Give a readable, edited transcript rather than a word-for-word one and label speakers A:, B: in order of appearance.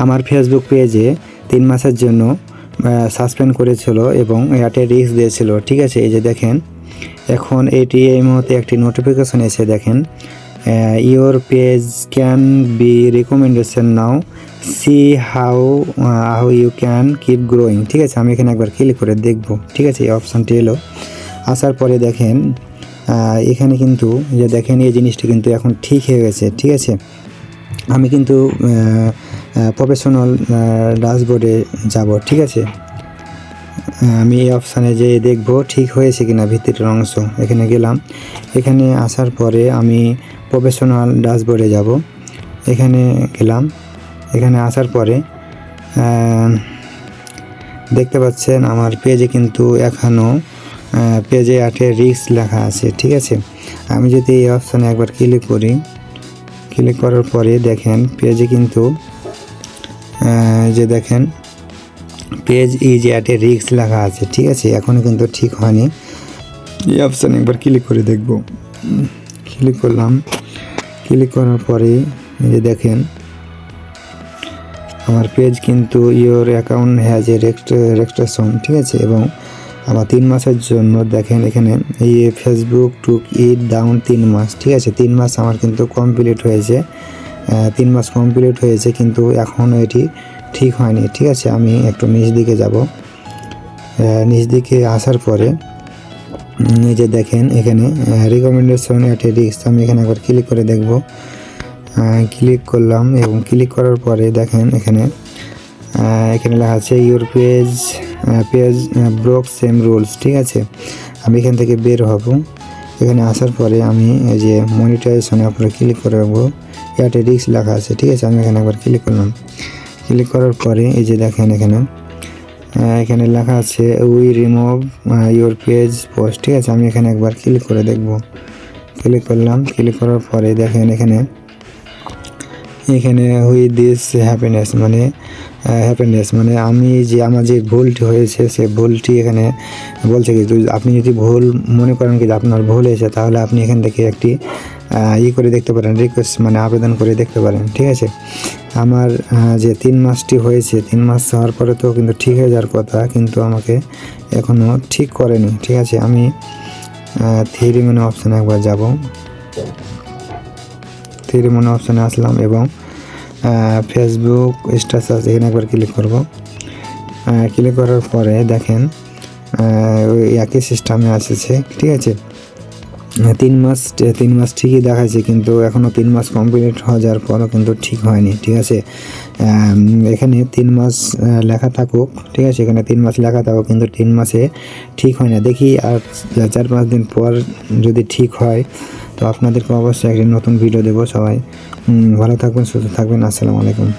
A: আমার ফেসবুক পেজে 3 মাসের জন্য সাসপেন্ড করেছিল এবং এয়ারটেল রিস্ক দিয়েছিল। ঠিক আছে, এই যে দেখেন এখন এটি এই মুহূর্তে একটি নোটিফিকেশন এসে দেখেন your page can be recommendation now, see how you can keep growing. ঠিক আছে, আমি এখানে একবার ক্লিক করে দেখব। ঠিক আছে, এই অপশানটি এলো, আসার পরে দেখেন এখানে কিন্তু যে দেখেন এই জিনিসটা কিন্তু এখন ঠিক হয়ে গেছে। ঠিক আছে, আমি কিন্তু প্রফেশনাল ড্যাশবোর্ডে যাব। ঠিক আছে, আমি এই অপশানে যে দেখব ঠিক হয়েছে কিনা ভিতরের অংশ। এখানে গেলাম, এখানে আসার পরে আমি প্রফেশনাল ড্যাশবোর্ডে যাব। এখানে গেলাম, এখানে আসার পরে দেখতে পাচ্ছেন আমার পেজে কিন্তু এখনও পেজে এয়ারটেল রিস্ক লেখা আছে। ঠিক আছে, আমি যদি এই অপশানে একবার ক্লিক করি, ক্লিক করার পরে দেখেন পেজে কিন্তু যে দেখেন পেজ ইজ এয়ারটেল রিস্ক লেখা আছে। ঠিক আছে, এখনও কিন্তু ঠিক হয়নি। এই অপশানে একবার ক্লিক করে দেখব। ক্লিক করলাম, ক্লিক করার পরে যে দেখেন আমার পেজ কিন্তু your account has a registration. ঠিক আছে, এবং আমার 3 মাসের জন্য দেখেন এখানে এই ফেসবুক টুক ইট ডাউন 3 মাস। ঠিক আছে, 3 মাস আমার কিন্তু কমপ্লিট হয়েছে, 3 মাস কমপ্লিট হয়েছে, কিন্তু এখনও এটি ঠিক হয়নি। ঠিক আছে, আমি একটু নিচ দিকে যাব। নিচ দিকে আসার পরে এই যে দেখেন এখানে রিকমেন্ডেশন অ্যাট এ রিস্ক, আমি এখানে একবার ক্লিক করে দেখব। ক্লিক করলাম এবং ক্লিক করার পরে দেখেন এখানে লেখা আছে your page broke same rules. ঠিক আছে, আমি এখান থেকে বের হব। এখানে আসার পরে আমি এই যে মনিটাইজেশনের উপরে ক্লিক করে রাখবো, এয়ারটেল রিস্ক লেখা আছে। ঠিক আছে, আমি এখানে একবার ক্লিক করলাম। ক্লিক করার পরে এই যে দেখেন এখানে লেখা আছে we remove your page post. ঠিক আছে, আমি এখানে একবার ক্লিক করে দেখব। ক্লিক করলাম, ক্লিক করার পরে দেখেন এখানে উইথ দিস হ্যাপিনেস মানে আমি যে আমার যে ভুলটি হয়েছে সে ভুলটি এখানে বলছে কি, আপনি যদি ভুল মনে করেন কি আপনার ভুল হয়েছে, তাহলে আপনি এখান থেকে একটি করে দেখতে পারেন, রিকোয়েস্ট মানে আবেদন করে দেখতে পারেন। ঠিক আছে, আমার যে 3 মাসটি হয়েছে, 3 মাস হওয়ার পরে তো কিন্তু ঠিক হয়ে যাওয়ার কথা, কিন্তু আমাকে এখনও ঠিক করেনি। ঠিক আছে, আমি 3 মানে অপশানে একবার যাব। 3 মানে অপশানে আসলাম এবং ফেসবুক স্ট্যাটাস এখানে একবার ক্লিক করব। ক্লিক করার পরে দেখেন ওই একই সিস্টেমে আসছে। ঠিক আছে, 3 মাস ঠিকই দেখাচ্ছে, কিন্তু এখনও 3 মাস কমপ্লিট হয়ে যাওয়ার পরও কিন্তু ঠিক হয়নি। ঠিক আছে, এখানে 3 মাস লেখা থাকুক। ঠিক আছে, এখানে 3 মাস লেখা থাকুক, কিন্তু 3 মাসে ঠিক হয় না। দেখি আর 4-5 দিন পর যদি ঠিক হয় তো আপনাদেরকে অবশ্যই একটি নতুন ভিডিও দেবো। সবাই ভালো থাকবেন, সুস্থ থাকবেন। আসসালামু আলাইকুম।